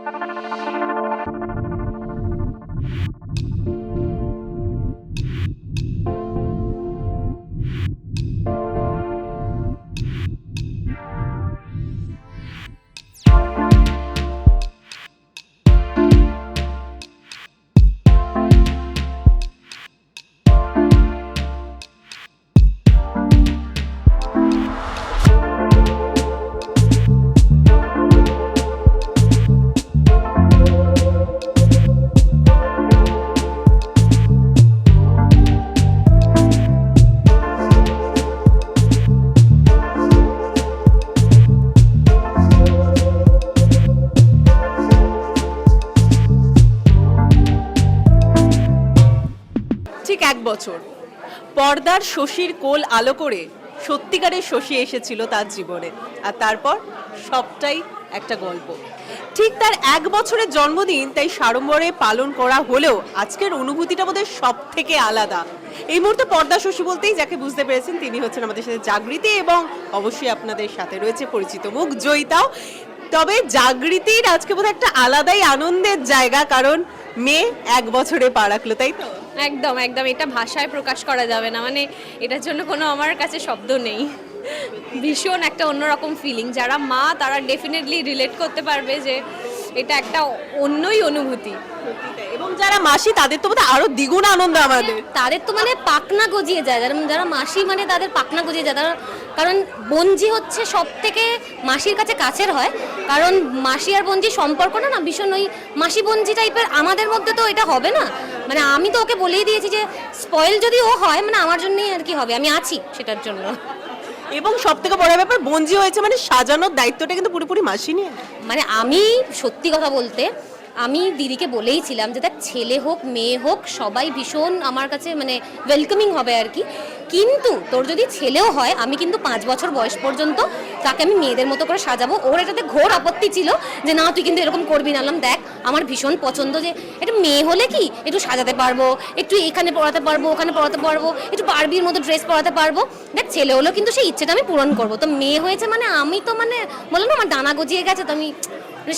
ঠিক 1 বছর পর্দার শশীর কোল আলো করে সত্যিকারের শশী এসেছিল তার জীবনে, আর তারপর সবটাই একটা গল্প। ঠিক তার 1 বছরের জন্মদিন তাই সাড়ম্বরে পালন করা হলেও আজকের অনুভূতিটা বোধহয় সব থেকে আলাদা। এই মুহূর্তে পর্দা শশী বলতেই যাকে বুঝতে পেরেছেন তিনি হচ্ছেন আমাদের সাথে জাগৃতি, এবং অবশ্যই আপনাদের সাথে রয়েছে পরিচিত মুখ জয়িতাও। তবে জাগৃতির আজকে বোধহয় একটা আলাদাই আনন্দের জায়গা, কারণ মেয়ে 1 বছরে পা রাখলো, তাই তো? একদম একদম, এটা ভাষায় প্রকাশ করা যাবে না, মানে এটার জন্য কোনো আমার কাছে শব্দ নেই। ভীষণ একটা অন্যরকম ফিলিং, যারা মা তারা ডেফিনেটলি রিলেট করতে পারবে যে এটা একটা অন্যই অনুভূতি। এবং যারা মাসি তাদের তো বোধহয় আরো দ্বিগুণ আনন্দ আমাদের। তাদের তো মানে পাকনা গজিয়ে যায়, যারা মাসি মানে তাদের পাকনা গজিয়ে যায়। কারণ বঞ্জি হচ্ছে সব থেকে মাসির কাছে কাছের হয়, কারণ মাসি আর বঞ্জি সম্পর্ক না ভীষণ ওই মাসি বঞ্জি টাইপের। আমাদের মধ্যে তো এটা হবে না, মানে আমি তো ওকে বলেই দিয়েছি যে স্পয়েল যদি ও হয় মানে আমার জন্যই আর কি হবে, আমি আছি সেটার জন্য। এবং সব থেকে বড় ব্যাপার বঞ্জি হয়েছে মানে সাজানোর দায়িত্বটা কিন্তু পুরোপুরি মাসি নিয়ে। মানে আমি সত্যি কথা বলতে আমি দিদিকে বলেইছিলাম যে দেখ ছেলে হোক মেয়ে হোক সবাই ভীষণ আমার কাছে মানে ওয়েলকামিং হবে আর কি, কিন্তু তোর যদি ছেলেও হয় আমি কিন্তু 5 বছর বয়স পর্যন্ত তাকে আমি মেয়েদের মতো করে সাজাবো। ওর এটাতে ঘোর আপত্তি ছিল যে না তুই কিন্তু এরকম করবি না। দেখ আমার ভীষণ পছন্দ যে এটা মেয়ে হলে কি একটু সাজাতে পারবো, একটু এখানে পড়াতে পারবো ওখানে পড়াতে পারবো, একটু বারবির মতো ড্রেস পরাতে পারবো। দেখ ছেলে হলেও কিন্তু সেই ইচ্ছেটা আমি পূরণ করবো। তো মেয়ে হয়েছে মানে আমি তো মানে বললাম না আমার ডানা গজিয়ে গেছে, তো আমি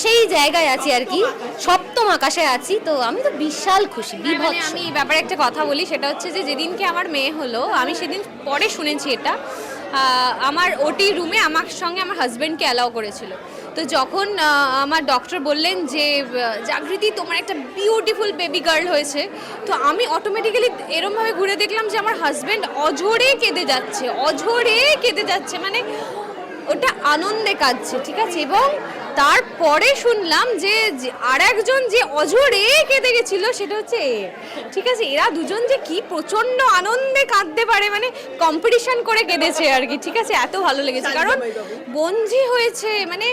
সেই জায়গায় আছি আর কি, সপ্তম আকাশে আছি। তো আমি তো বিশাল খুশি, বিভৎস। আমি এই ব্যাপারে একটা কথা বলি, সেটা হচ্ছে যে যেদিনকে আমার মেয়ে হলো আমি সেদিন পরে শুনেছি এটা, আমার ওটি রুমে আমার সঙ্গে আমার হাজব্যান্ডকে অ্যালাউ করেছিল। তো যখন আমার ডক্টর বললেন যে জাগৃতি তোমার একটা বিউটিফুল বেবি গার্ল হয়েছে, তো আমি অটোমেটিক্যালি এরমভাবে ঘুরে দেখলাম যে আমার হাজব্যান্ড অঝরে কেঁদে যাচ্ছে, মানে ওটা আনন্দে কাঁদছে, ঠিক আছে। এবং তারপরে শুনলাম যে আর একজন যে অঝরে কেঁদে গেছিল সেটা হচ্ছে ঠিক আছে। এরা দুজন যে কি প্রচন্ড আনন্দে কাঁদতে পারে, মানে কম্পিটিশন করে কেঁদেছে আর কি, ঠিক আছে। এত ভালো লেগেছে কারণ বঞ্জি হয়েছে, মানে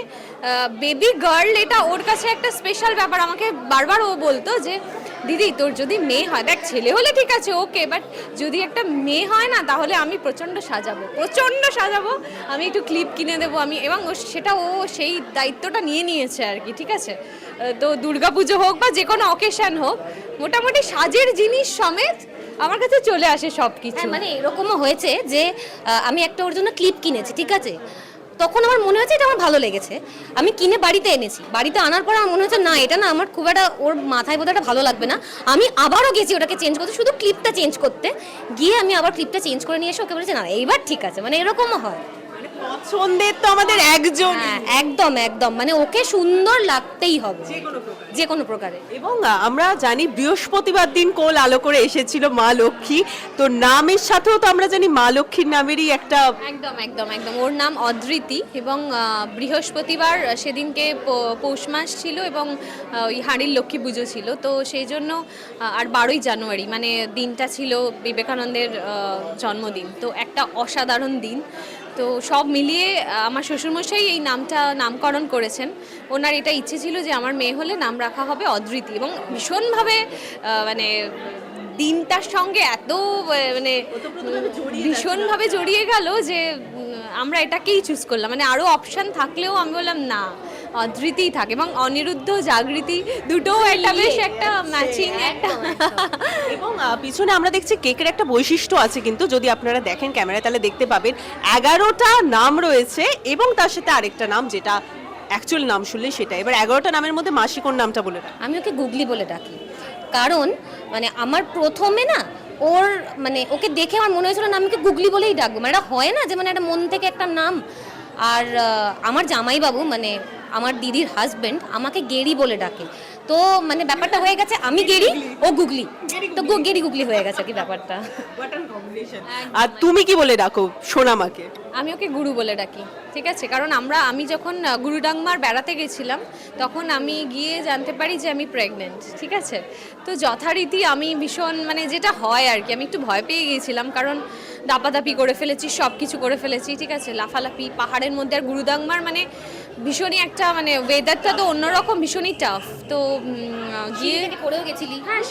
বেবি গার্ল এটা ওর কাছে একটা স্পেশাল ব্যাপার। আমাকে বারবার ও বলতো যে দিদি তোর যদি মেয়ে হয়, দেখ ছেলে হলে ঠিক আছে ওকে, বাট যদি একটা মেয়ে হয় না তাহলে আমি প্রচণ্ড সাজাবো, আমি একটু ক্লিপ কিনে দেবো আমি, এবং সেটা ও সেই দায়িত্বটা নিয়ে নিয়েছে আর কি, ঠিক আছে। তো দুর্গাপুজো হোক বা যে কোনো অকেশন হোক, মোটামুটি সাজের জিনিস সমেত আমার কাছে চলে আসে সব কিছু। মানে এরকমও হয়েছে যে আমি একটা ওর জন্য ক্লিপ কিনেছি, ঠিক আছে। তখন আমার মনে হচ্ছে এটা আমার ভালো লেগেছে, আমি কিনে বাড়িতে এনেছি। বাড়িতে আনার পর আমার মনে হচ্ছে না এটা না আমার খুব একটা ওর মাথায় বোধহয় এটা ভালো লাগবে না। আমি আবারও গেছি ওটাকে চেঞ্জ করতে, শুধু ক্লিপটা চেঞ্জ করতে গিয়ে আমি আবার ক্লিপটা চেঞ্জ করে নিয়ে এসে ওকে বলেছি না এইবার ঠিক আছে। মানে এরকমও হয়, পছন্দের তো আমাদের একজন। একদম একদম, মানে ওকে সুন্দর লাগতেই হবে যে কোনো প্রকারে। এবং আমরা জানি বৃহস্পতিবার দিন কোল আলো করে এসেছিল মা লক্ষ্মী, তো নামের সাথেও তো আমরা জানি মা লক্ষ্মীর নামেরই একটা একদম একদম একদম ওর নাম অধৃতি, এবং বৃহস্পতিবার সেদিনকে পৌষ মাস ছিল এবং ওই হাঁড়ির লক্ষ্মী পুজো ছিল, তো সেই জন্য আর 12ই জানুয়ারি মানে দিনটা ছিল বিবেকানন্দের জন্মদিন, তো একটা অসাধারণ দিন। তো সব মিলিয়ে আমার শ্বশুরমশাই এই নামটা নামকরণ করেছেন। ওনার এটা ইচ্ছে ছিল যে আমার মেয়ে হলে নাম রাখা হবে অধৃতি, এবং ভীষণভাবে মানে দিনটার সঙ্গে এত মানে ভীষণভাবে জড়িয়ে গেল যে আমরা এটাকেই চুজ করলাম। মানে আরও অপশান থাকলেও আমি বললাম না অধৃতিই থাকে, এবং অনিরুদ্ধ জাগৃতি দুটোও একটা বেশ একটা ম্যাচিং একটা। এবং পিছনে আমরা দেখছি কেকের একটা বৈশিষ্ট্য আছে, কিন্তু যদি আপনারা দেখেন ক্যামেরায় তাহলে দেখতে পাবেন 11টা নাম রয়েছে, এবং তার সাথে আরেকটা নাম যেটা অ্যাকচুয়াল নাম শুনলে সেটা। এবার 11টা নামের মধ্যে মাসি কোন নামটা বলে দাও। আমি ওকে গুগলি বলে ডাকি, কারণ মানে আমার প্রথমে না ওর মানে ওকে দেখে আমার মনে হয়েছিল না আমি ওকে গুগলি বলেই ডাকবো, মানে এটা হয় না যে মানে একটা মন থেকে একটা নাম। আর আমার জামাইবাবু মানে আমার দিদির হাজবেন্ড আমাকে গেরি বলে ডাকে, তো মানে ব্যাপারটা হয়ে গেছে আমি গেরি ও গুগলি, তো গেরি গুগলি হয়ে গেছে কি ব্যাপারটা। আর তুমি কি বলে ডাকো সোনামাকে? আমি ওকে গুরু বলে ডাকি, ঠিক আছে? কারণ আমি যখন গুরুডাংমার বেড়াতে গেছিলাম তখন আমি গিয়ে জানতে পারি যে আমি প্রেগনেন্ট, ঠিক আছে? তো যথারীতি আমি ভীষণ মানে যেটা হয় আর কি, আমি একটু ভয় পেয়ে গিয়েছিলাম, কারণ দাপাদাপি করে ফেলেছি, সব কিছু করে ফেলেছি, ঠিক আছে? লাফালাফি পাহাড়ের মধ্যে, আর গুরুডাংমার মানে ভীষণই একটা মানে ওয়েদারটা তো অন্যরকম, ভীষণই টাফ। তো গিয়ে পড়েও গেছিলি? হ্যাঁ,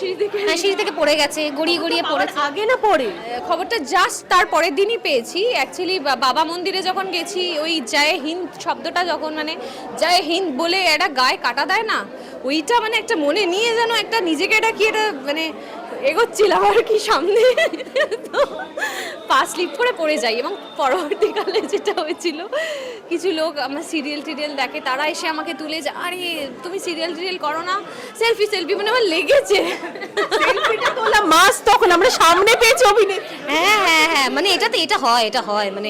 সিঁড়ি থেকে পড়ে গেছে, গড়িয়ে গড়িয়ে পড়েছে। আগে না পরে? খবরটা জাস্ট তার পরের দিনই পেয়েছি অ্যাকচুয়ালি। বাবা মন্দিরে যখন গেছি, ওই জয় হিন্দ শব্দটা যখন মানে জয় হিন্দ বলে একটা গায়ে কাটা দেয় না, ওইটা মানে একটা মনে নিয়ে যেন একটা নিজেকে এটা কি এটা মানে এগোচ্ছিলাম আর কি সামনে, তো পা স্লিপ করে পড়ে যাই। এবং পরবর্তীকালে যেটা হয়েছিল, কিছু লোক আমার সিরিয়াল টিরিয়াল দেখে, তারা এসে আমাকে তুলে যায়, আরে তুমি সিরিয়াল টিরিয়াল করো না, সেলফি মানে আমার লেগেছে। সেলফিটা তোলা মাস তখন আমরা সামনে পেয়েছি অভিনেত্রী। হ্যাঁ হ্যাঁ হ্যাঁ, মানে এটা হয় মানে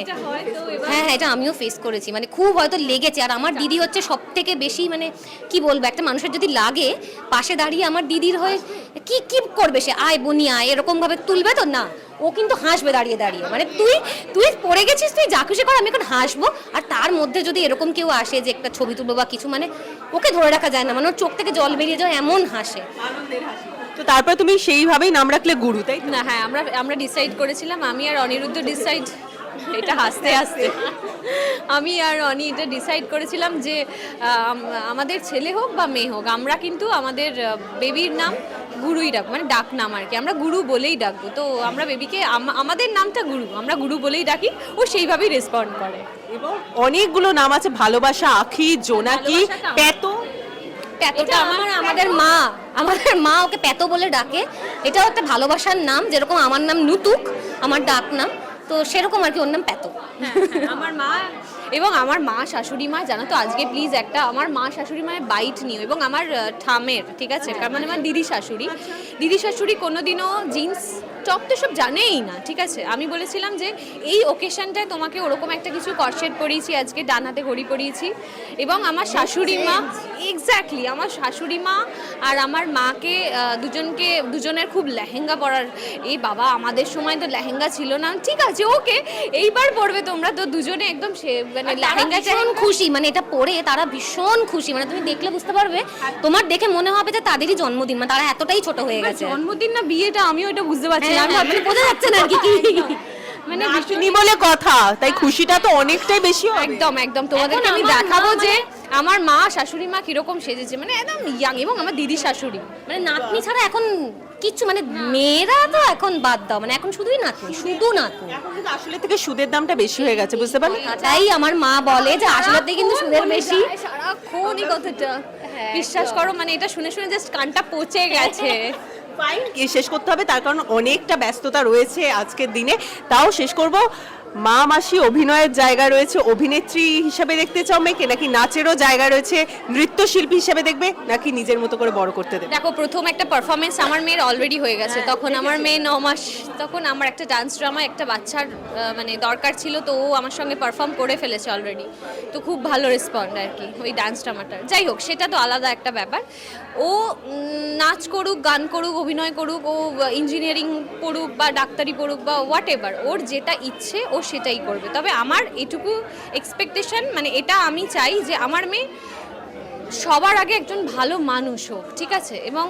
হ্যাঁ হ্যাঁ, এটা আমিও ফেস করেছি, মানে খুব হয়তো লেগেছে। আর আমার দিদি হচ্ছে সব থেকে বেশি মানে কি বলবো, একটা মানুষের যদি লাগে পাশে দাঁড়িয়ে আমার দিদির হয়ে কি কি করবে সে, আয় বনি আয় এরকম ভাবে তুলবে তো না, ও কিন্তু হাসবে দাঁড়িয়ে দাঁড়িয়ে, মানে তুই পড়ে গেছিস, তুই যা খুশি কর, আমি এখন হাসবো। আর তার মধ্যে যদি এরকম কেউ আসে যে একটা ছবি তুলবো বা কিছু, মানে ওকে ধরে রাখা যায় না, মানে ওর চোখ থেকে জল বেরিয়ে যায়, এমন হাসে। তো তারপরে তুমি সেইভাবেই নাম রাখলে গুরু, তাই তো? না, হ্যাঁ, আমরা ডিসাইড করেছিলাম, আমি আর অনিরুদ্ধ ডিসাইড, এটা হাসতে হাসতে আমি আর অনি এটা ডিসাইড করেছিলাম যে আমাদের ছেলে হোক বা মেয়ে হোক, আমরা কিন্তু আমাদের বেবির নাম গুরুই ডাকবো, মানে ডাক নাম আর কি, আমরা গুরু বলেই ডাকবো। তো আমরা বেবিকে আমাদের নামটা গুরু, আমরা গুরু বলেই ডাকি, ও সেইভাবেই রেসপন্ড করে। এবং অনেকগুলো নাম আছে, ভালোবাসা, আখি, জোনাকি, ভালোবাসাটা পেতো। এটা আমাদের মা ওকে পেতো বলে ডাকে, এটাও একটা ভালোবাসার নাম, যেরকম আমার নাম নুতুক আমার ডাক নাম, তো সেরকম আর কি ওর নাম পেতো। আমার মা এবং আমার মা শাশুড়ি মা, জানো তো আজকে প্লিজ একটা আমার মা শাশুড়ি মায়ের বাইট নিও, এবং আমার ঠামের, ঠিক আছে? কারণ মানে আমার দিদি শাশুড়ি কোনোদিনও জিন্স টপ তো সব জানেই না, ঠিক আছে? আমি বলেছিলাম যে এই ওকেশনটায় তোমাকে ওরকম একটা কিছু কর্সেট পরিয়েছি, আজকে ডান হাতে ঘড়ি পরিয়েছি। এবং আমার শাশুড়ি মা, এক্স্যাক্টলি আমার শাশুড়ি মা আর আমার মাকে দুজনের খুব লেহেঙ্গা পরার, এই বাবা আমাদের সময় তো লেহেঙ্গা ছিল না, ঠিক আছে ওকে এইবার পরবে তোমরা, তো দুজনে একদম মানে লেহেঙ্গা ভীষণ খুশি, মানে এটা পরে তারা ভীষণ খুশি, মানে তুমি দেখলে বুঝতে পারবে, তোমার দেখে মনে হবে যে তাদেরই জন্মদিন, মানে তারা এতটাই ছোট হয়ে গেছে। জন্মদিন না বিয়েটা, আমিও এটা বুঝতে পারছি না, আমি ভাবছি বোঝা যাচ্ছে না আর কি মানে আসেনি বলে কথা, তাই খুশিটা তো অনেকটাই বেশি হবে। একদম তোমাদেরকে আমি দেখাবো যে আমার মা শাশুড়ি মা কিরকম সেজেছে, মানে একদম ইয়াং, এবং আমার দিদি শাশুড়ি মানে নাতনি ছাড়া এখন কিচ্ছু, মানে মেয়েরা তো এখন বাদ দাও, মানে এখন শুধু নাতনি। এখন কিন্তু আসলে থেকে সুদের দামটা বেশি হয়ে গেছে, বুঝতে পারলে? তাই আমার মা বলে যে আসলে থেকে কিন্তু সুদের বেশি। সারাক্ষণ এই কথাটা বিশ্বাস করো, মানে এটা শুনে শুনে জাস্ট কানটা পচে গেছে। ফাইন, শেষ করতে হবে, তার কারণ অনেকটা ব্যস্ততা রয়েছে আজকের দিনে। তাও শেষ করব, মা মাসি অভিনয়ের জায়গা রয়েছে, অভিনেত্রী হিসেবে দেখতে চাও মেয়েকে, নাকি নাচেরও জায়গা রয়েছে, নৃত্যশিল্পী হিসেবে দেখবে, নাকি নিজের মতো করে বড় করতে দেবে? দেখো, প্রথম একটা পারফরমেন্স আমার মেয়ের অলরেডি হয়ে গেছে, তখন আমার মেয়ে 9 মাস, তখন আমার একটা ডান্স ড্রামা একটা বাচ্চার মানে দরকার ছিল, তো ও আমার সঙ্গে পারফর্ম করে ফেলেছে অলরেডি, তো খুব ভালো রেসপন্ড আর কি ওই ডান্স ড্রামাটার। যাই হোক, সেটা তো আলাদা একটা ব্যাপার। ও নাচ করুক, গান করুক, অভিনয় করুক, ও ইঞ্জিনিয়ারিং পড়ুক বা ডাক্তারি পড়ুক বা হোয়াট এভার, ওর যেটা ইচ্ছে ও সেটাই করবে। তবে আমার এটুকু এক্সপেকটেশন, মানে এটা আমি চাই যে আমার মেয়ে সবার আগে একজন ভালো মানুষ হোক, ঠিক আছে? এবং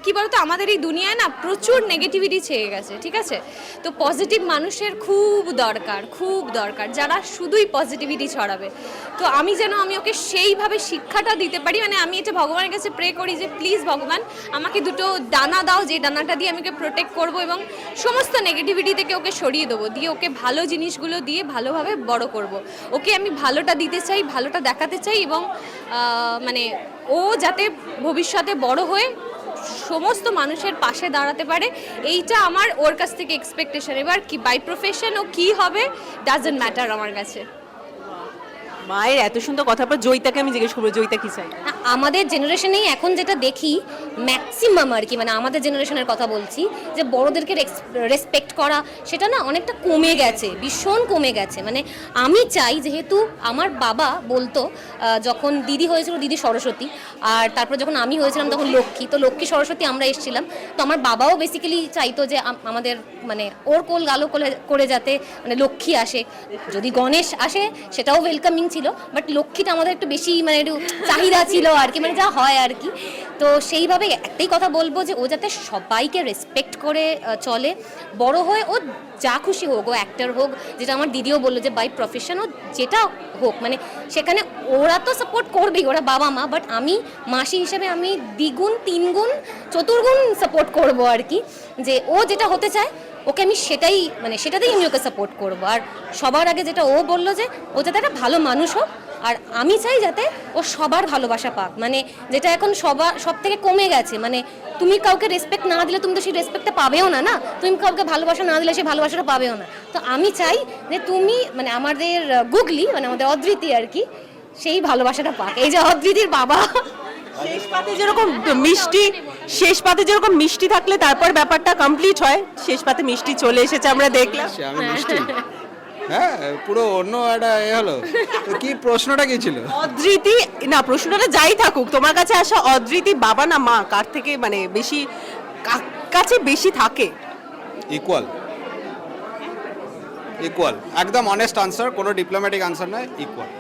কি বলতো, আমাদের এই দুনিয়ায় না প্রচুর নেগেটিভিটি ছেয়ে গেছে, ঠিক আছে? তো পজিটিভ মানুষের খুব দরকার, যারা শুধুই পজিটিভিটি ছড়াবে। তো আমি ওকে সেইভাবে শিক্ষাটা দিতে পারি, মানে আমি এটা ভগবানের কাছে প্রে করি যে প্লিজ ভগবান আমাকে দুটো ডানা দাও, যে ডানাটা দিয়ে আমি ওকে প্রোটেক্ট করবো এবং সমস্ত নেগেটিভিটি থেকে ওকে সরিয়ে দেবো, দিয়ে ওকে ভালো জিনিসগুলো দিয়ে ভালোভাবে বড় করব। ওকে আমি ভালোটা দিতে চাই, ভালোটা দেখাতে চাই, এবং মানে ও যাতে ভবিষ্যতে বড় হয়ে সমস্ত মানুষের পাশে দাঁড়াতে পারে, এইটা আমার ওর কাছ থেকে এক্সপেকটেশন। এবার কি বাই প্রফেশন ও কি হবে ডাজন্ট ম্যাটার আমার কাছে। মায়ের এত সুন্দর কথার পর জয়িতাকে আমি জিজ্ঞেস করবো, জয়িতা কি চাই? আমাদের জেনারেশনেই এখন যেটা দেখি ম্যাক্সিমাম আর কি, মানে আমাদের জেনারেশনের কথা বলছি, যে বড়দেরকে রেসপেক্ট করা সেটা না অনেকটা কমে গেছে, ভীষণ কমে গেছে। মানে আমি চাই, যেহেতু আমার বাবা বলতো যখন দিদি হয়েছিল দিদি সরস্বতী, আর তারপর যখন আমি হয়েছিলাম তখন লক্ষ্মী, তো লক্ষ্মী সরস্বতী আমরা এসেছিলাম, তো আমার বাবাও বেসিক্যালি চাইতো যে আমাদের মানে ওর কোল গালো করে যাতে মানে লক্ষ্মী আসে, যদি গণেশ আসে সেটাও ওয়েলকামিং ছিল, বাট লক্ষ্মীটা আমাদের একটু বেশি মানে একটু চাহিদা ছিল আর কি, মানে যা হয় আর কি। তো সেইভাবে একটাই কথা বলবো যে ও যাতে সবাইকে রেসপেক্ট করে চলে, বড় হয়ে ও যা খুশি হোক, ও অ্যাক্টর হোক, যেটা আমার দিদিও বললো যে বাই প্রফেশন ও যেটা হোক, মানে সেখানে ওরা তো সাপোর্ট করবেই, ওরা বাবা মা, বাট আমি মাসি হিসেবে আমি দ্বিগুণ তিনগুণ চতুর্গুণ সাপোর্ট করব আর কি, যে ও যেটা হতে চায় ওকে আমি সেটাই মানে সেটাতেই আমি ওকে সাপোর্ট করব। আর সবার আগে যেটা ও বললো যে ও যাতে একটা ভালো মানুষ হোক, আর আমি চাই যাতে ও সবার ভালোবাসা পাক, মানে যেটা এখন সব থেকে কমে গেছে, মানে তুমি কাউকে রেসপেক্ট না দিলে তুমি তো সেই রেসপেক্টটা পাবেও না, না তুমি কাউকে ভালোবাসা না দিলে সেই ভালোবাসাটা পাবেও না। তো আমি চাই যে তুমি মানে আমাদের গুগলি মানে আমাদের অদ্রিতি আর কি সেই ভালোবাসাটা পাক। এই যে অদ্রিতির বাবা শেষ পাতে যেরকম মিষ্টি থাকলে তারপর ব্যাপারটা কমপ্লিট হয়, শেষ পাতে মিষ্টি চলে এসেছে আমরা দেখলাম। আমি মিষ্টি, হ্যাঁ পুরো অন্য একটা হলো। তো কি প্রশ্নটা কি ছিল? অদ্রিতি না, প্রশ্নটা যাই থাকুক, তোমার কাছে আসা অদ্রিতি বাবা না মা, কার থেকে মানে বেশি কাছে বেশি থাকে? ইকুয়াল, একদম অনেস্ট আনসার, কোনো ডিপ্লোম্যাটিক আনসার নয়, ইকুয়াল।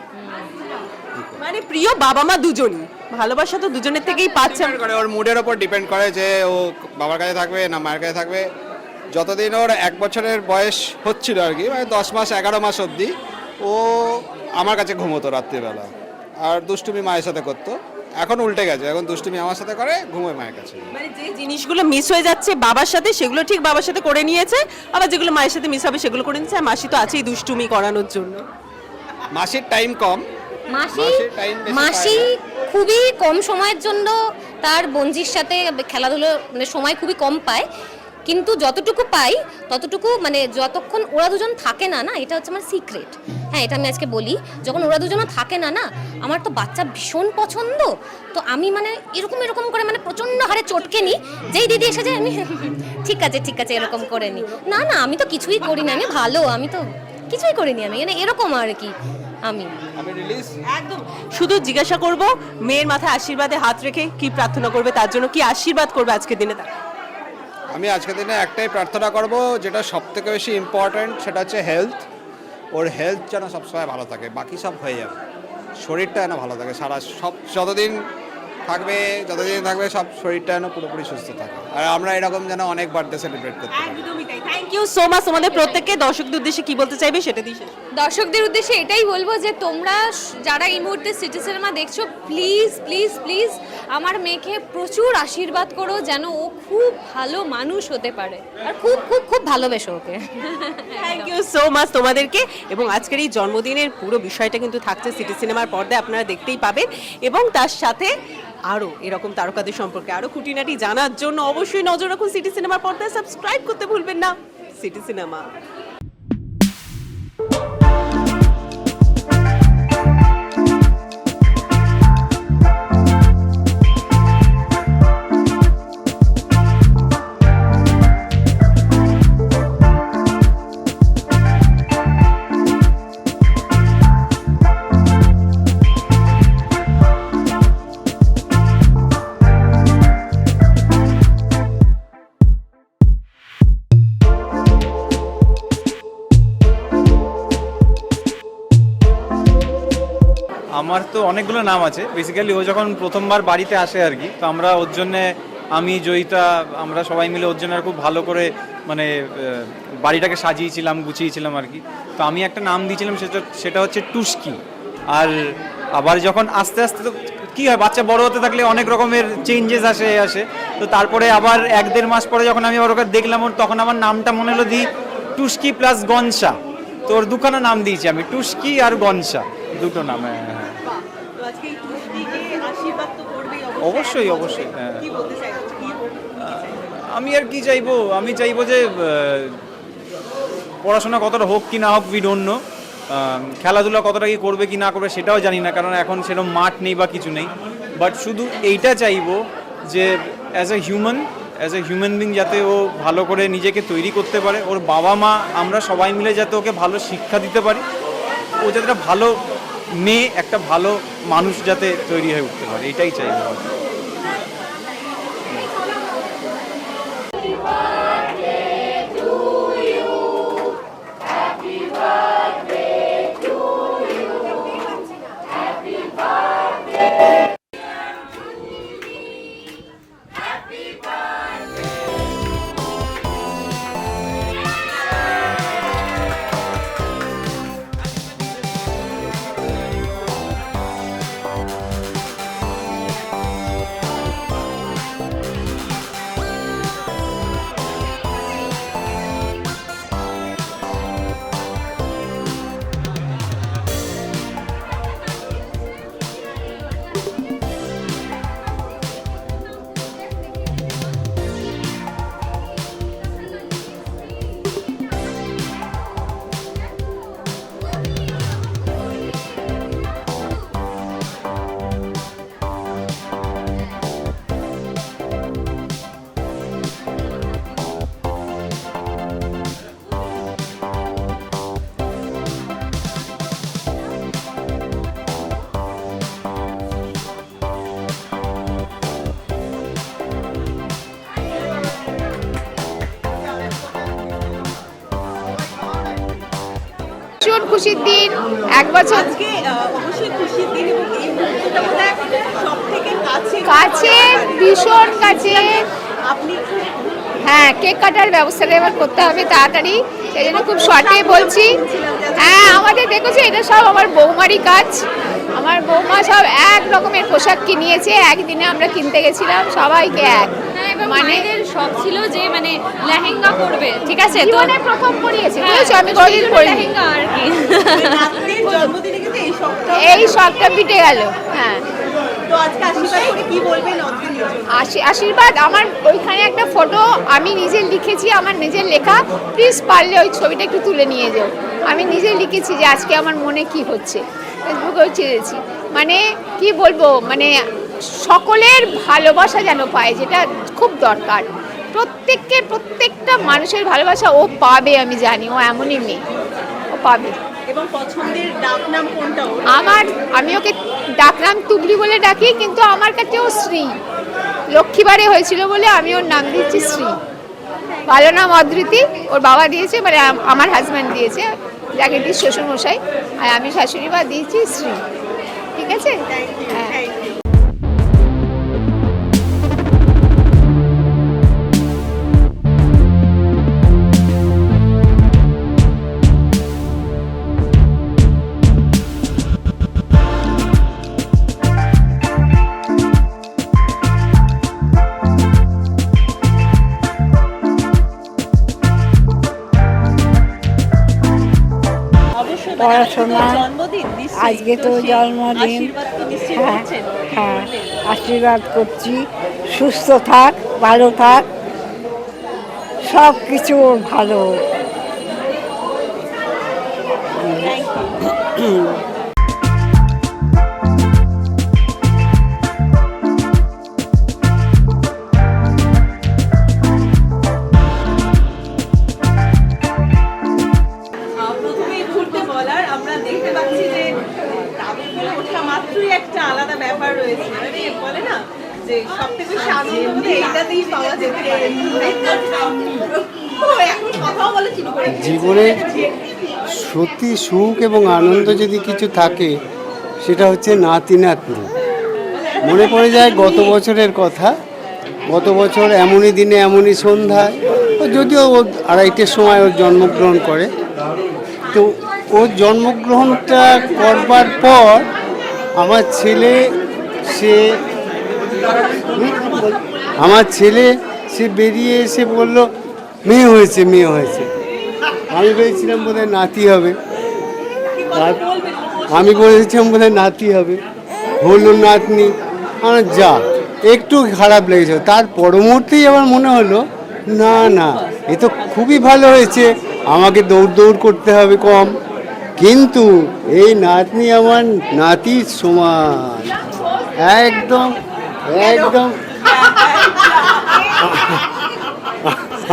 মানে প্রিয় বাবা মা দুজনই, ভালোবাসা তো দুজনের থেকেই পাচ্ছে। ওর মুডের ওপর ডিপেন্ড করে যে ও বাবার কাছে থাকবে না মায়ের কাছে থাকবে। যতদিন ওর 1 বছরের বয়স হচ্ছিল আর কি, মানে 10 মাস 11 মাস অবধি ও আমার কাছে ঘুমোতো রাত্রিবেলা, আর দুষ্টুমি মায়ের সাথে করতো। এখন উল্টে গেছে, এখন দুষ্টুমি আমার সাথে করে, ঘুমোয় মায়ের কাছে। মানে যে জিনিসগুলো মিস হয়ে যাচ্ছে বাবার সাথে সেগুলো ঠিক বাবার সাথে করে নিয়েছে, আবার যেগুলো মায়ের সাথে মিস হবে সেগুলো করে নিয়েছে। আর মাসি তো আছেই দুষ্টুমি করানোর জন্য। মাসির টাইম কম, মাসি খুবই কম সময়ের জন্য তার বঞ্জির সাথে খেলাধুলো মানে সময় খুবই কম পায়, কিন্তু যতটুকু পাই ততটুকু মানে যতক্ষণ ওরা দুজন থাকে না, না এটা হচ্ছে আমার সিক্রেট। হ্যাঁ, এটা আমি আজকে বলি, যখন ওরা দুজনে থাকে না, না আমার তো বাচ্চা ভীষণ পছন্দ, তো আমি মানে এরকম করে মানে প্রচণ্ড হারে চটকে নিই, যেই দিদি এসে যায় আমি ঠিক আছে এরকম করে নিই। না আমি তো কিছুই করি না, আমি ভালো, আমি তো কিছুই করিনি, আমি মানে এরকম আর কি। আমি একদম শুধু জিজ্ঞাসা করব, মেয়ের মাথায় আশীর্বাদে হাত রেখে কি প্রার্থনা করবে, তার জন্য কি আশীর্বাদ করবে আজকের দিনে? আমি আজকের দিনে একটাই প্রার্থনা করব, যেটা সব থেকে বেশি ইম্পর্ট্যান্ট, সেটা হচ্ছে হেলথ। ওর হেলথ যেন সবসময় ভালো থাকে, বাকি সব হয়ে যাবে, শরীরটা যেন ভালো থাকে, যতদিন থাকবে সব শরীরটা যেন পুরোপুরি সুস্থ থাকে, আর আমরা এরকম যেন অনেক বার্থডে সেলিব্রেট করতে পারি। Thank you so much. আমাদের প্রত্যেককে দর্শকদের উদ্দেশ্যে কি বলতে চাইবে সেটা দিয়ে শেষ। দর্শকদের উদ্দেশ্যে এটাই বলবো যে তোমরা যারা এই মুহূর্তে সিটি সিনেমা দেখছো, প্লিজ প্লিজ প্লিজ আমার মেয়েকে প্রচুর আশীর্বাদ করো, যেন ও খুব ভালো মানুষ হতে পারে, আর খুব খুব খুব ভালোবেসো ওকে। থ্যাংক ইউ সো মাচ তোমাদেরকে। এবং আজকের এই জন্মদিনের পুরো বিষয়টা কিন্তু থাকছে সিটি সিনেমার পর্দায়, আপনারা দেখতেই পাবেন। এবং তার সাথে আরও এরকম তারকাদের সম্পর্কে আরও খুঁটিনাটি জানার জন্য অবশ্যই নজর রাখুন সিটি সিনেমার পর্দায়, সাবস্ক্রাইব করতে ভুলবেন না। City cinema. আমার তো অনেকগুলো নাম আছে। বেসিক্যালি ও যখন প্রথমবার বাড়িতে আসে আর কি, তো আমরা ওর জন্যে, আমি জয়িতা, আমরা সবাই মিলে ওর জন্য খুব ভালো করে মানে বাড়িটাকে সাজিয়েছিলাম, গুছিয়েছিলাম আর কি। তো আমি একটা নাম দিয়েছিলাম, সেটা হচ্ছে টুস্কি। আর আবার যখন আস্তে আস্তে তো কী হয়, বাচ্চা বড় হতে থাকলে অনেক রকমের চেঞ্জেস আসে। তো তারপরে আবার 1-1.5 মাস পরে যখন আমি ওকে দেখলাম, তখন আমার নামটা মনে হলো দিই টুস্কি প্লাস গনসা। তো ওর দুখানা নাম দিয়েছি আমি, টুস্কি আর গনসা, দুটো নাম। অবশ্যই হ্যাঁ। আমি আর কি চাইবো, আমি চাইবো যে পড়াশোনা কতটা হোক কি না হোক উই ডোন্ট নো, খেলাধুলা কতটা কি করবে কি না করবে সেটাও জানি না, কারণ এখন সেরকম মাঠ নেই বা কিছু নেই। বাট শুধু এইটা চাইবো যে অ্যাজ এ হিউম্যান বিং যাতে ও ভালো করে নিজেকে তৈরি করতে পারে, ওর বাবা মা আমরা সবাই মিলে যাতে ওকে ভালো শিক্ষা দিতে পারি, ও যাতে একটা ভালো মেয়ে, একটা ভালো মানুষ যাতে তৈরি হয়ে উঠতে পারে, এটাই চাইবো। ভীষণ খুশির দিন, 1 বছর আজকে অবশ্যই খুশির দিন এবং এই মুহূর্তটা বোধহয় সব থেকে কাছে, ভীষণ কাছে। আপনি হ্যাঁ, কেক কাটার ব্যবস্থাটা এবার করতে হবে তাড়াতাড়ি, সেই জন্য খুব শর্টে বলছি। হ্যাঁ, আমাদের দেখেছো এটা সব আমার বৌমারই কাজ। আমার বৌমা সব এক রকমের পোশাক কিনিয়েছে, একদিনে আমরা কিনতে গেছিলাম সবাইকে এক। মানে শখ ছিল যে মানে লেহেঙ্গা পরবে, ঠিক আছে, তো জীবনে প্রথম পরিয়েছি, হ্যাঁ, বুঝেছো, আমি তো কোনোদিন সেই জন্য পরিনি। লেহেঙ্গা আর কি। নাতনির জন্মদিনে কিন্তু এই শখটা এই শখটা মিটে গেল। হ্যাঁ, তো আজকে আশীর্বাদ করে কি বলবেন অদ্রির জন্য? আশীর্বাদ, আমার ওইখানে একটা ফটো আমি নিজে লিখেছি, আমার নিজের লেখা, প্লিজ পারলে ওই ছবিটা একটু তুলে নিয়ে যাও। আমি নিজে লিখেছি যে আজকে আমার মনে কি হচ্ছে, ফেসবুকেও ছেড়েছি। মানে কি বলবো, মানে সকলের ভালোবাসা যেন পায়, যেটা খুব দরকার। প্রত্যেকটা মানুষের ভালোবাসা ও পাবে, আমি জানি ও এমনই মেয়ে, ও পাবে। এবং পছন্দের ডাকনাম কোনটা ওর? আমি ওকে ডাকনাম তুবলি বলে ডাকি, কিন্তু আমার কাছে ও শ্রী। লক্ষ্মীবারে হয়েছিল বলে আমি ওর নাম দিচ্ছি শ্রী। ভালো নাম অদ্রিতি, ওর বাবা দিয়েছে, মানে আমার হাজব্যান্ড দিয়েছে, যাকে দিই শ্বশুরমশাই, আর আমি শাশুড়ি মা দিয়েছি শ্রী। ঠিক আছে, হ্যাঁ। অবশ্যই পড়াশোনা, জন্মদিন নিশ্চয়ই। আজকে তো সেই জন্মদিন। আশীর্বাদ তো নিশ্চয়ই হ্যাঁ, করছেন। হ্যাঁ, আশীর্বাদ করছি, সুস্থ থাক, ভালো থাক, সব কিছু ওর ভালো হোক। প্রথমে এই মুহূর্তে বলার, আমরা দেখতে পাচ্ছি যে তাবুগুলো ওঠা মাত্রই একটা আলাদা ব্যাপার রয়েছে। মানে বলে না যে সব থেকে বেশি আনন্দ বোধহয় এইটাতেই পাওয়া যেতে পারে। ও এখন কথাও বলে শুরু করে দিয়েছে। জীবনে সত্যি সুখ এবং আনন্দ যদি কিছু থাকে সেটা হচ্ছে নাতি নাতনি। মনে পড়ে যায় গত বছরের কথা। গত বছর এমনই দিনে এমনই সন্ধ্যায়, যদিও ও 2:30টার সময় ওর জন্মগ্রহণ করে, তো ওর জন্মগ্রহণটা করবার পর আমার ছেলে সে বেরিয়ে এসে বলল মেয়ে হয়েছে। আমি ভেবেছিলাম বোধহয় নাতি হবে, নাতি হবে, হলো নাতনি। আমার যা একটু খারাপ লেগেছে, তার পরমুহূর্তেই আমার মনে হলো না এ তো খুবই ভালো হয়েছে, আমাকে দৌড় করতে হবে কম, কিন্তু এই নাতনি আমার নাতির সমান, একদম একদম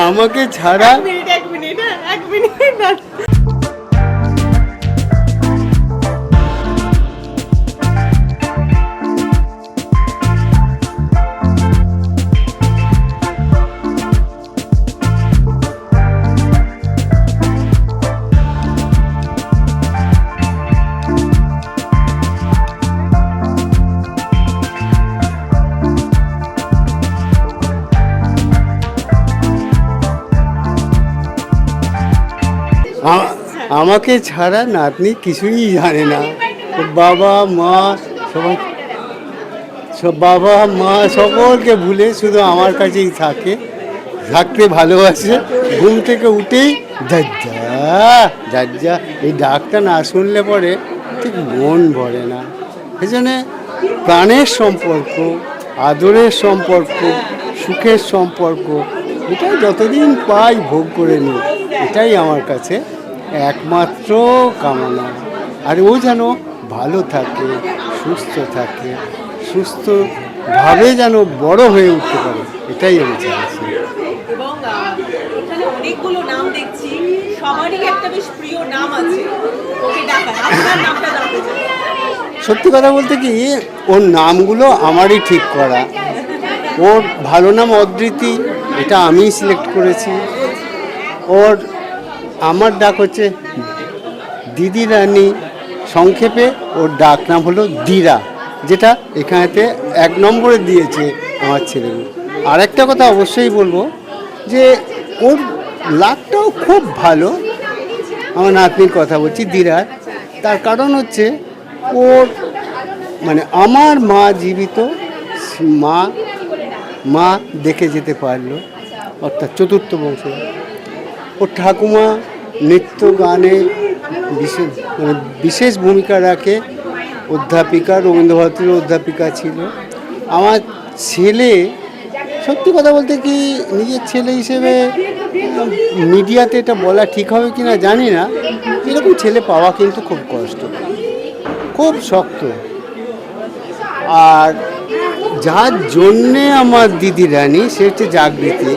আমাকে ছাড়া এক মিনিট আমাকে ছাড়া নাতনি কিছুই জানে না। ওর বাবা মা সবাই বাবা মা সকলকে ভুলে শুধু আমার কাছেই থাকতে ভালোবাসে। ঘুম থেকে উঠেই দাজ্জা এই ডাকটা না শুনলে পরে ঠিক মন ভরে না। এই জন্যে প্রাণের সম্পর্ক, আদরের সম্পর্ক, সুখের সম্পর্ক, এটা যতদিন পাই ভোগ করে নিই, এটাই আমার কাছে একমাত্র কামনা। আর ও যেন ভালো থাকে, সুস্থ থাকে, সুস্থভাবে যেন বড় হয়ে উঠতে পারে, এটাই আমি চাইছি। এবং এখানে অনেকগুলো নাম দেখছি, সবারই একটা বেশ প্রিয় নাম আছে, ওকে ডাকা, আপনার নামটা জানতে চাই। সত্যি কথা বলতে কি, ওর নামগুলো আমারই ঠিক করা। ওর ভালো নাম অদ্রিতি, এটা আমিই সিলেক্ট করেছি। আমার ডাক হচ্ছে দিদি রানী, সংক্ষেপে ওর ডাক নাম হলো দিরা, যেটা এখানেতে 1 নম্বরে দিয়েছে আমার ছেলেগুলো। আর একটা কথা অবশ্যই বলবো যে ওর লাকটাও খুব ভালো। আমার নাতনির কথা বলছি, দিরার। তার কারণ হচ্ছে ওর মানে আমার মা জীবিত, মা দেখে যেতে পারলো, অর্থাৎ 4র্থ বংশ। ওর ঠাকুমা নৃত্য গানে বিশেষ ভূমিকা রাখে, অধ্যাপিকা, রবীন্দ্রভারতীর অধ্যাপিকা ছিল। আমার ছেলে, সত্যি কথা বলতে কি, নিজের ছেলে হিসেবে মিডিয়াতে এটা বলা ঠিক হবে কি না জানি না, এরকম ছেলে পাওয়া কিন্তু খুব কষ্ট, খুব শক্ত। আর যার জন্যে আমার দিদি রানী, সে হচ্ছে জাগৃতি।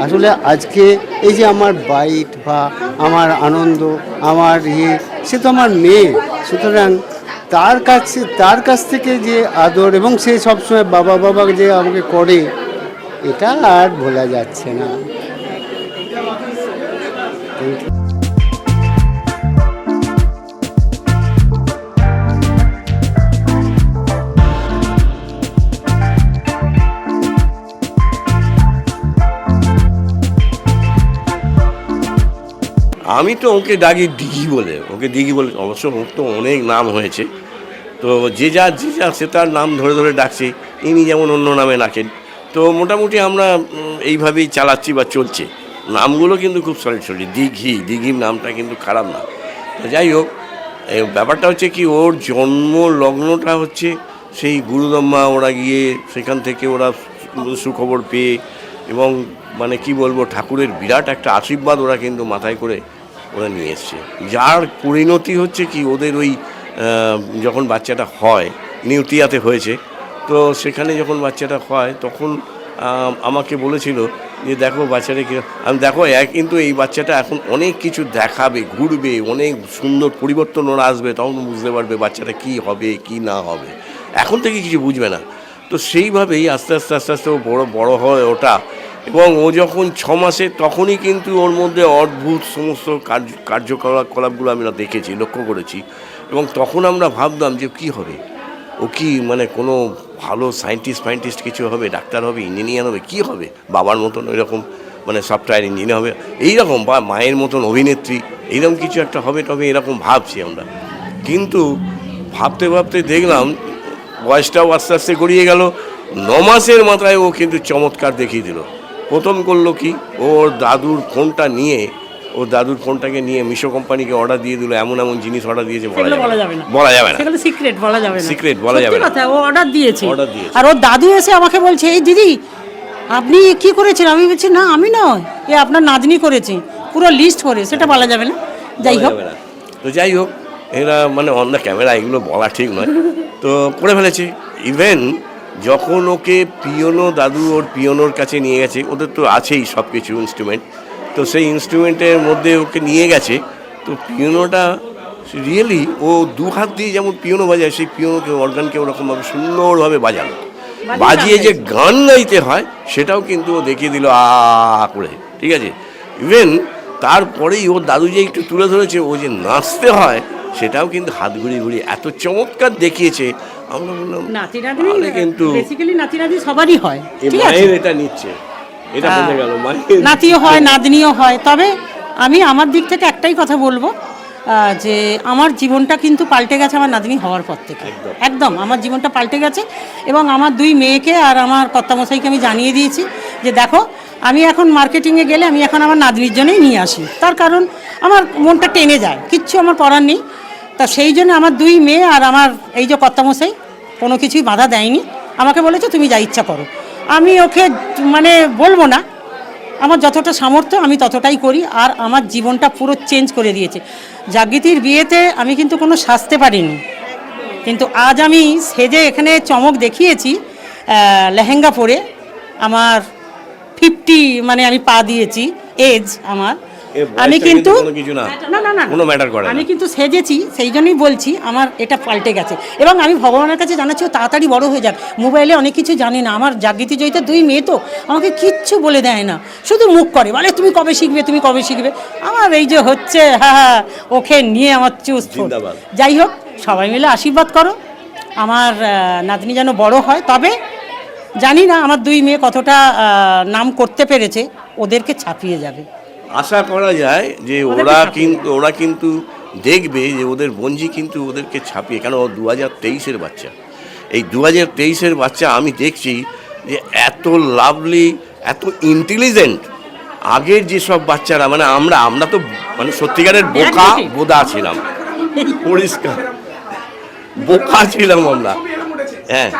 আসলে আজকে এই যে আমার বাইট বা আমার আনন্দ, আমার সে তো আমার মেয়ে, সুতরাং তার কাছ থেকে যে আদর, এবং সে সবসময় বাবা বাবা যে আমাকে করে, এটা আর ভোলা যাচ্ছে না। আমি তো ওকে ডাকি দিঘি বলে, অবশ্য ওর তো অনেক নাম হয়েছে, তো যে যা সে তার নাম ধরে ধরে ডাকছে। ইনি যেমন অন্য নামে ডাকেন, তো মোটামুটি আমরা এইভাবেই চালাচ্ছি বা চলছে। নামগুলো কিন্তু খুব সলিড। দিঘির নামটা কিন্তু খারাপ না। যাই হোক, ব্যাপারটা হচ্ছে কি, ওর জন্ম লগ্নটা হচ্ছে সেই গুরুদম্মা, ওরা গিয়ে সেখান থেকে ওরা সুখবর পেয়ে, এবং মানে কি বলবো, ঠাকুরের বিরাট একটা আশীর্বাদ ওরা কিন্তু মাথায় করে ওরা নিয়ে এসছে। যার পরিণতি হচ্ছে কি, ওদের ওই যখন বাচ্চাটা হয়, নিউটিয়াতে হয়েছে, তো সেখানে যখন বাচ্চাটা হয় তখন আমাকে বলেছিল যে দেখো বাচ্চাটা কি, আমি দেখো কিন্তু এই বাচ্চাটা এখন অনেক কিছু দেখাবে, ঘুরবে, অনেক সুন্দর পরিবর্তন ওরা আসবে, তখন বুঝতে পারবে বাচ্চাটা কি হবে কি না হবে। এখন থেকে কিছু বুঝবে না। তো সেইভাবেই আস্তে আস্তে ও বড় হয় ওটা। এবং ও যখন 6 মাসে, তখনই কিন্তু ওর মধ্যে অদ্ভুত সমস্ত কার্যকলাপগুলো আমরা দেখেছি, লক্ষ্য করেছি। এবং তখন আমরা ভাবতাম যে কি হবে, ও কি মানে কোনো ভালো সায়েন্টিস্ট কিছু হবে, ডাক্তার হবে, ইঞ্জিনিয়ার হবে, কি হবে, বাবার মতন ওইরকম মানে সফটওয়্যার ইঞ্জিনিয়ার হবে এইরকম, বা মায়ের মতন অভিনেত্রী, এইরকম কিছু একটা হবে, তবে এরকম ভাবছি আমরা। কিন্তু ভাবতে দেখলাম বয়সটাও আস্তে আস্তে গড়িয়ে গেল। 9 মাসের মাথায় ও কিন্তু চমৎকার দেখিয়ে দিল। প্রথম করলো কি, ওর দাদুর ফোনটাকে নিয়ে মিশো কোম্পানিকে অর্ডার দিয়ে দিল। এমন জিনিস অর্ডার দিয়েছে বলা যাবে না, সিক্রেট বলা যাবে না। ও অর্ডার দিয়েছে। আর ওর দাদু এসে আমাকে বলছে, এই দিদি আপনি কি করেছেন? আমি বলছি না, আমি নয়, এ আপনার নাতনি করেছে, পুরো লিস্ট করে, সেটা বলা যাবে না। যাই হোক, এরা মানে অন দ্য ক্যামেরা এগুলো বলা ঠিক নয়, তো করে ফেলেছে। ইভেন যখন ওকে পিওনো দাদু ওর পিওনোর কাছে নিয়ে গেছে, ওদের তো আছেই সব কিছু ইনস্ট্রুমেন্ট, তো সেই ইনস্ট্রুমেন্টের মধ্যে ওকে নিয়ে গেছে, তো পিওনোটা রিয়েলি ও দু হাত দিয়ে যেমন পিওনো বাজায়, সেই পিওনোকে অর্গানকে ওরকমভাবে সুন্দরভাবে বাজালো, বাজিয়ে যে গান গাইতে হয় সেটাও কিন্তু ও দেখিয়ে দিল আ করে, ঠিক আছে। ইভেন তারপরেই ওর দাদু যে একটু তুলে ধরেছে ও যে নাচতে হয় সেটাও কিন্তু হাত ঘুরিয়ে ঘুরিয়ে এত চমৎকার দেখিয়েছে, আমরা বললাম নাতি তাহলে নাতনি কিন্তু বেসিক্যালি নাতি নাতনি সবারই হয়, এই ঠিক আছে, মায়ের এটা নিচ্ছে, এটা বলে গেল মায়ের নাতিও হয় নাতনিও হয়। তবে আমি আমার দিক থেকে একটাই কথা বলবো, যে আমার জীবনটা কিন্তু পাল্টে গেছে আমার নাতনি হওয়ার পর থেকে, একদম আমার জীবনটা পাল্টে গেছে। এবং আমার দুই মেয়েকে আর আমার কর্তামশাইকে আমি জানিয়ে দিয়েছি যে দেখো, আমি এখন মার্কেটিংয়ে গেলে আমি এখন আমার নাতনির জন্যই নিয়ে আসি, তার কারণ আমার মনটা টেনে যায়, কিচ্ছু আমার করার নেই। তা সেই জন্য আমার দুই মেয়ে আর আমার এই যে কর্তামশাই কোনো কিছুই বাধা দেয়নি, আমাকে বলেছে তুমি যা ইচ্ছা করো। আমি ওকে মানে বলবো না, আমার যতটা সামর্থ্য আমি ততটাই করি, আর আমার জীবনটা পুরো চেঞ্জ করে দিয়েছে। জাগৃতির বিয়েতে আমি কিন্তু কোনো সাজতে পারিনি, কিন্তু আজ আমি সেজে এখানে চমক দেখিয়েছি লেহেঙ্গা পরে। আমার 50 মানে আমি পা দিয়েছি এজ আমার, আমি কিন্তু কিছু না, না না না কোনো ম্যাটার করে না। আমি কিন্তু সেজেছি, সেই জন্যই বলছি আমার এটা পাল্টে গেছে। এবং আমি ভগবানের কাছে জানাচ্ছি ও তাড়াতাড়ি বড় হয়ে যাক, মোবাইলে অনেক কিছু জানি না। আমার জাগৃতি জয়িতা দুই মেয়ে তো আমাকে কিচ্ছু বলে দেয় না, শুধু মুখ করে বলে তুমি কবে শিখবে তুমি কবে শিখবে। আমার এই যে হচ্ছে হ্যাঁ ওকে নিয়ে আমার চুজ। জিন্দাবাদ। যাই হোক, সবাই মিলে আশীর্বাদ করো আমার নাতনি যেন বড় হয়। তবে জানি না আমার দুই মেয়ে কতটা নাম করতে পেরেছে, ওদেরকে ছাপিয়ে যাবে। আশা করা যায় যে ওরা কিন্তু দেখবে যে ওদের বঞ্জি কিন্তু ওদেরকে ছাপিয়ে, কেন 2023-এর বাচ্চা, এই 2023-এর বাচ্চা আমি দেখছি যে এত লাভলি, এত ইন্টেলিজেন্ট। আগের যেসব বাচ্চারা মানে আমরা তো মানে সত্যিকারের বোদা ছিলাম, পরিষ্কার বোকা ছিলাম আমরা। হ্যাঁ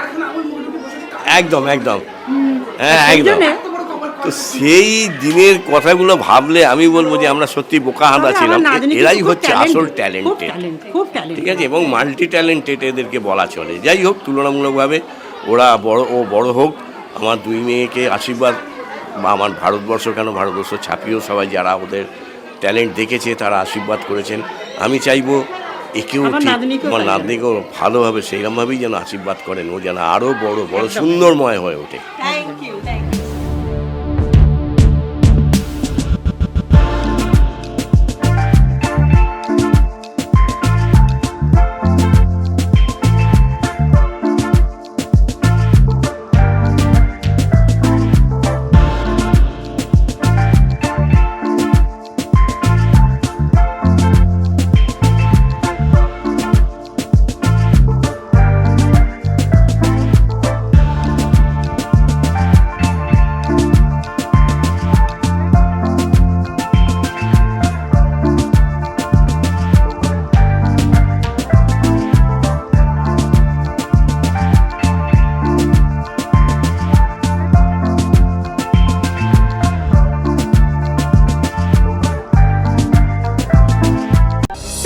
একদম একদম, হ্যাঁ একদম। তো সেই দিনের কথাগুলো ভাবলে আমি বলবো যে আমরা সত্যি বোকা হাঁদা ছিলাম। এরাই হচ্ছে আসল ট্যালেন্টেড, ঠিক আছে, এবং মাল্টি ট্যালেন্টেড এদেরকে বলা চলে। যাই হোক, তুলনামূলকভাবে ও বড় হোক। আমার দুই মেয়েকে আশীর্বাদ, বা আমার ভারতবর্ষ কেন ভারতবর্ষ ছাপিয়েও সবাই যারা ওদের ট্যালেন্ট দেখেছে তারা আশীর্বাদ করেছেন। আমি চাইবো একেও ঠিক আমার নাতনিকেও ভালোভাবে সেইরকমভাবেই যেন আশীর্বাদ করেন, ও যেন আরও বড় বড় সুন্দরময় হয়ে ওঠে। Thank you.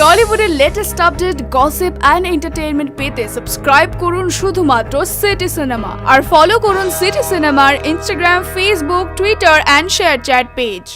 টলিউডের latest update, gossip and entertainment পেতে সাবস্ক্রাইব করুন শুধুমাত্র সিটি সিনেমা, আর ফলো করুন সিটি সিনেমার Instagram, Facebook, Twitter and ShareChat page.